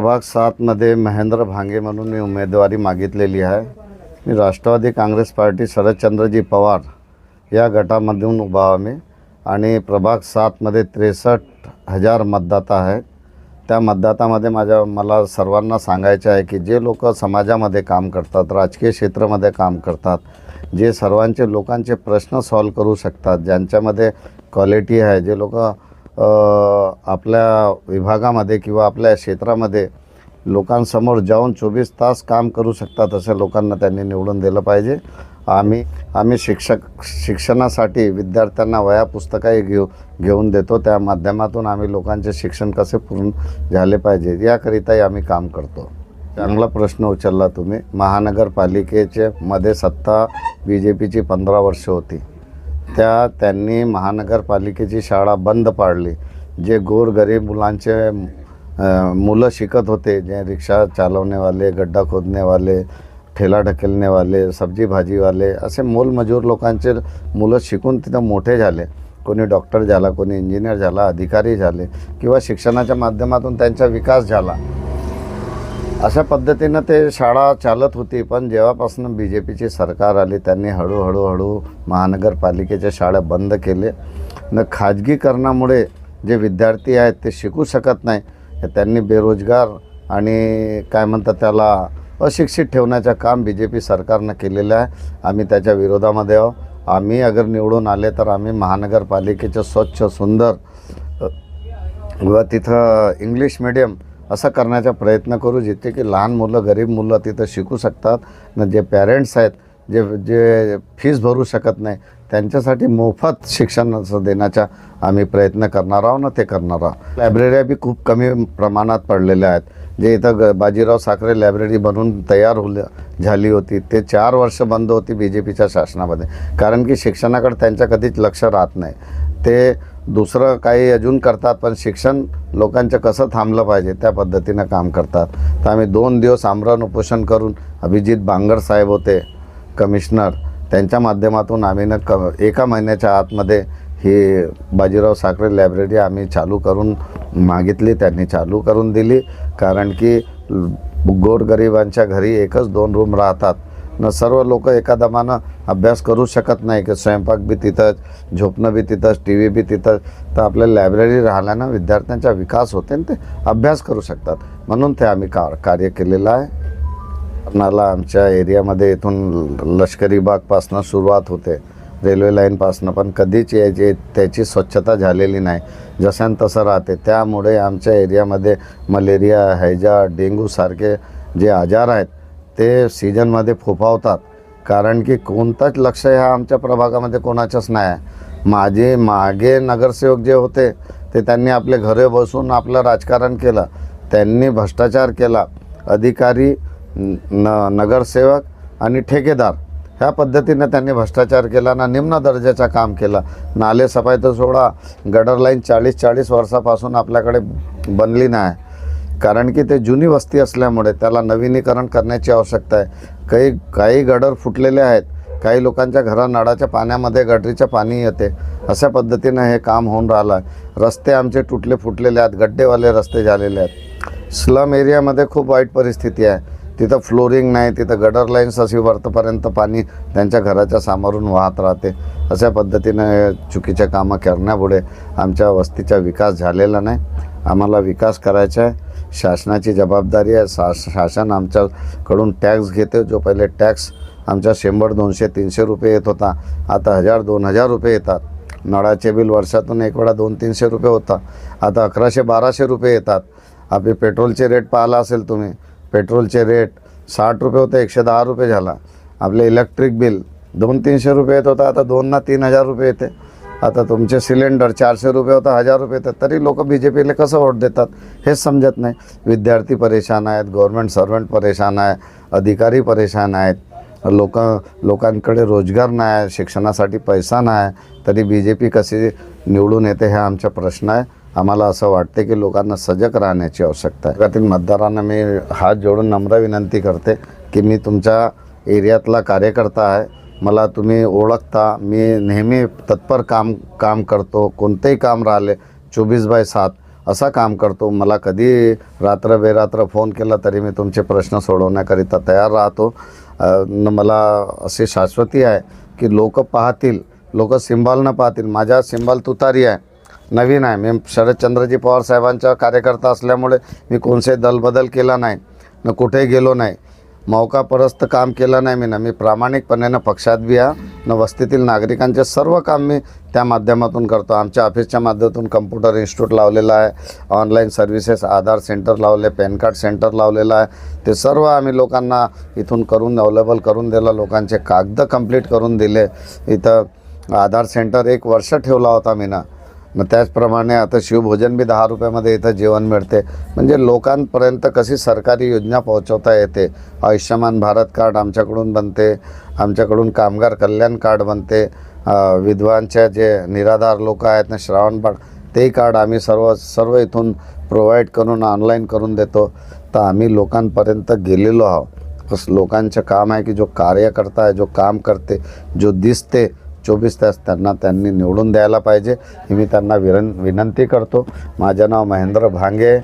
प्रभाग 7मध्ये महेंद्र भांगे म्हणून मी उमेदवारी मागितलेली आहे। मी राष्ट्रवादी काँग्रेस पार्टी शरदचंद्रजी पवार या गटामधून उभा आहे मी आणि प्रभाग 7मध्ये 63,000 मतदाता आहेत। त्या मतदातामध्ये मला सर्वांना सांगायचं आहे की जे लोक समाजामध्ये काम करतात, राजकीय क्षेत्रामध्ये काम करतात, जे सर्वांचे लोकांचे प्रश्न सॉल्व करू शकतात, ज्यांच्यामध्ये क्वालिटी आहे, जे लोक आपल्या विभागामध्ये किंवा आपल्या क्षेत्रामध्ये लोकांसमोर जाऊन 24 तास काम करू शकतात, अशा लोकांना त्यांनी निवडून दिलं पाहिजे। आम्ही शिक्षणासाठी विद्यार्थ्यांना वह्या पुस्तकही घेऊन देतो। त्या माध्यमातून आम्ही लोकांचे शिक्षण कसे पूर्ण झाले पाहिजे याकरिताही आम्ही काम करतो। चांगला प्रश्न उचलला तुम्ही। महानगरपालिकेचे मध्ये सत्ता BJPची 15 वर्ष होती। त्यांनी महानगरपालिकेची शाळा बंद पाडली। जे गोरगरीब मुलं शिकत होते, जे रिक्षा चालवणेवाले, गड्ढा खोदनेवाले, ठेला ढकलनेवाले, सब्जी भाजीवाले, असे मोलमजूर लोकांचे मुलं शिकून तिथं मोठे झाले। कोणी डॉक्टर झाला, कोणी इंजिनियर झाला, अधिकारी झाले किंवा शिक्षणाच्या माध्यमातून त्यांचा विकास झाला। अशा पद्धतीनं ते शाळा चालत होती। पण जेव्हापासून BJPची सरकार आली त्यांनी हळूहळू महानगरपालिकेच्या शाळा बंद केले। खाजगीकरणामुळे जे विद्यार्थी आहेत ते शिकू शकत नाही। त्यांनी बेरोजगार आणि काय म्हणतात त्याला अशिक्षित ठेवण्याचं काम BJP सरकारनं केलेलं आहे। आम्ही त्याच्या विरोधामध्ये आहोत। आम्ही अगर निवडून आले तर आम्ही महानगरपालिकेचं स्वच्छ सुंदर व तिथं इंग्लिश मीडियम असं करण्याचा प्रयत्न करू, जिथे की लहान मुलं, गरीब मुलं तिथं शिकू शकतात। न जे पॅरेंट्स आहेत, जे फीस भरू शकत नाही, त्यांच्यासाठी मोफत शिक्षण देण्याचा आम्ही प्रयत्न करणार आहोत, ते करणार आहोत। लायब्रऱ्या बी खूप कमी प्रमाणात पडलेल्या आहेत। जे इथं बाजीराव साखरे लायब्ररी बनवून तयार झाली होती, ते 4 वर्ष बंद होती BJPच्या शासनामध्ये, कारण की शिक्षणाकडे त्यांच्या कधीच लक्ष राहत नाही। ते दुसरं काही अजून करतात, पण शिक्षण लोकांचं कसं थांबलं पाहिजे त्या पद्धतीनं काम करतात। तर आम्ही 2 दिवस आमरण उपोषण करून अभिजित बांगर साहेब होते कमिशनर, त्यांच्या माध्यमातून आम्ही एका महिन्याच्या आतमध्ये ही बाजीराव साखरे लायब्ररी आम्ही चालू करून मागितली, त्यांनी चालू करून दिली। कारण की गोरगरिबांच्या घरी 1-2 रूम राहतात न, सर्व लोक एका दमानं अभ्यास करू शकत नाही की स्वयंपाक बी तिथंच, झोपणं बी तिथंच, TV बी तिथंच। तर आपल्या लायब्ररी राहिल्यानं विद्यार्थ्यांचा विकास होते आणि ते अभ्यास करू शकतात, म्हणून ते आम्ही कार्य केलेलं आहे। नाला आमच्या एरियामध्ये इथून लष्करी बागपासनं सुरुवात होते, रेल्वे लाईनपासनं, पण कधीच त्याची स्वच्छता झालेली नाही, जसं तसं राहते। त्यामुळे आमच्या एरियामध्ये मलेरिया, हैजा, डेंग्यूसारखे जे आजार आहेत ते सीजनमध्ये फोफावतात। कारण की कोणताच लक्ष ह्या आमच्या प्रभागामध्ये कोणाचंच नाही आहे। मागे नगरसेवक जे होते ते त्यांनी आपले घरे बसून आपलं राजकारण केलं, त्यांनी भ्रष्टाचार केला। अधिकारी, नगरसेवक आणि ठेकेदार ह्या पद्धतीने त्यांनी भ्रष्टाचार केला ना, निम्न दर्जाचं काम केलं। नाले सफाई तर सोडा, गटर लाईन 40 वर्षापासून आपल्याकडे बनली नाही, कारण की ते जुनी वस्ती असल्यामुळे त्याला नवीनीकरण करण्याची आवश्यकता आहे। काही गटर फुटलेले आहेत, काही लोकांच्या घरा नळाच्या पाण्यामध्ये गटरीचं पाणी येते, अशा पद्धतीनं हे काम होऊन राहिलं आहे। रस्ते आमचे तुटले फुटलेले आहेत, गड्डेवाले रस्ते झालेले आहेत। स्लम एरियामध्ये खूप वाईट परिस्थिती आहे, तिथं फ्लोरिंग नाही, तिथं गटर लाईन्स अशी वरपर्यंत पाणी त्यांच्या घराच्या समोरून वाहत राहते। अशा पद्धतीनं चुकीच्या कामं करण्यामुळे आमच्या वस्तीचा विकास झालेला नाही। आम्हाला विकास करायचा आहे, शासनाची जबाबदारी आहे। शासन आमच्याकडून टॅक्स घेते। जो पहिले टॅक्स आमच्या 100, 200, 300 रुपये येत होता, आता 1000, 2000 रुपये येतात। नळाचे बिल वर्षातून एक वेळा 200-300 रुपये होता, आता 1100-1200 रुपये येतात। आपले पेट्रोलचे रेट पाहिला असेल तुम्ही, पेट्रोलचे रेट 60 रुपये होते, 110 रुपये झाला। आपले इलेक्ट्रिक बिल 200-300 रुपये येत होता, आता 2 ना 3000 रुपये येते। आता तुमचे सिलेंडर 400 रुपये होता, 1000 रुपये येतात, तरी लोक BJPला कसं वोट देतात हेच समजत नाही। विद्यार्थी परेशान आहेत, गव्हर्नमेंट सर्वंट परेशान आहे, अधिकारी परेशान आहेत, लोकांकडे रोजगार नाही, शिक्षणासाठी पैसा नाही, तरी BJP कशी निवडून येते हे आमचा प्रश्न आहे। आम्हाला असं वाटते की लोकांना सजग राहण्याची आवश्यकता आहे। त्यातील मतदारांना मी हात जोडून नम्र विनंती करते की मी तुमच्या एरियातला कार्यकर्ता आहे, मला तुम्ही ओळखता, मी नेहमी तत्पर काम करतो। कोणतेही काम राहिले 24/7 असा काम करतो. मला कधी रात्र बेरात्र फोन केला तरी मी तुमचे प्रश्न सोडवण्याकरिता तयार राहतो. मला अशी शाश्वती आहे की लोक पाहतील, लोक सिंबॉल न पाहतील. माझा सिंबॉल तुतारी आहे, नवीन आहे. मी शरदचंद्रजी पवार साहेबांचा कार्यकर्ता असल्यामुळे मी कोणते दलबदल केला नाही, न कुठे गेलो नाही, मौकापरस्त काम केलं नाही. मी प्रामाणिकपणे पक्षात बी आहे, न वस्तीतील नागरिकांचे सर्व काम मी त्या माध्यमातून करतो. आमच्या ऑफिसच्या माध्यमातून कम्प्युटर इन्स्टिट्यूट लावलेलं आहे, ऑनलाईन सर्व्हिसेस, आधार सेंटर लावले, पॅन कार्ड सेंटर लावलेलं आहे. ते सर्व आम्ही लोकांना इथून करून अवेलेबल करून दिलं. लोकांचे कागद कंप्लीट करून दिले. इथं आधार सेंटर 1 वर्ष ठेवला होता मी मग त्याचप्रमाणे आता शिवभोजन बी 10 रुपयामध्ये इथं जेवण मिळते. म्हणजे लोकांपर्यंत कशी सरकारी योजना पोहोचवता येते. आयुष्यमान भारत कार्ड आमच्याकडून बनते, आमच्याकडून कामगार कल्याण कार्ड बनते, विधवांच्या जे निराधार लोक आहेत ना श्रावणबाळ, ते कार्ड आम्ही सर्व इथून प्रोव्हाइड करून ऑनलाईन करून देतो. तर आम्ही लोकांपर्यंत गेलेलो आहोत. बस लोकांचं काम आहे की जो कार्यकर्ता आहे, जो काम करते, जो दिसते 24 तास, त्यांनी निवडून द्यायला पाहिजे. ही मी त्यांना विनंती करतो. माझं नाव महेंद्र भांगे,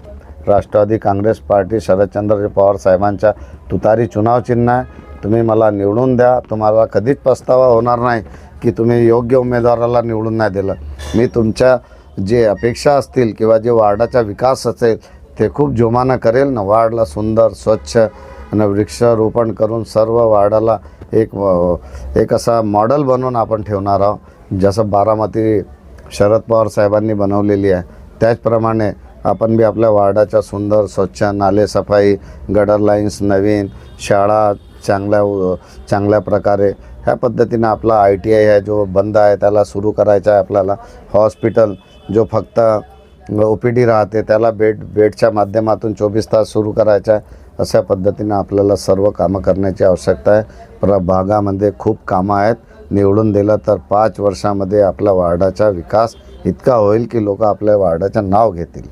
राष्ट्रवादी काँग्रेस पार्टी, शरदचंद्र पवार साहेबांच्या तुतारी चुनाव चिन्ह आहे. तुम्ही मला निवडून द्या. तुम्हाला कधीच पस्तावा होणार नाही की तुम्ही योग्य उमेदवाराला निवडून नाही दिलं. मी तुमच्या जे अपेक्षा असतील किंवा जे वार्डाचा विकास असेल ते खूप जोमानं करेल ना. वार्डला सुंदर, स्वच्छ आणि वृक्षारोपण करून सर्व वार्डाला एक असा मॉडेल बनवून आपण ठेवणार आहोत. जसं बारामती शरद पवार साहेबांनी बनवलेली आहे त्याचप्रमाणे आपण बी आपल्या वार्डाच्या सुंदर, स्वच्छ, नाले सफाई, गटर लाईन्स नवीन, शाळा चांगल्या प्रकारे ह्या पद्धतीनं आपला ITI आहे जो बंद आहे त्याला सुरू करायचा आहे आपल्याला. हॉस्पिटल जो फक्त OPD राहते त्याला बेडच्या माध्यमातून 24 तास सुरू करायचा आहे. अशा पद्धतीनं आपल्याला सर्व कामं करण्याची आवश्यकता आहे. प्रभागामध्ये खूप कामं आहेत. निवडून दिलं तर 5 वर्षामध्ये आपल्या वार्डाचा विकास इतका होईल की लोक आपल्या वार्डाचं नाव घेतील.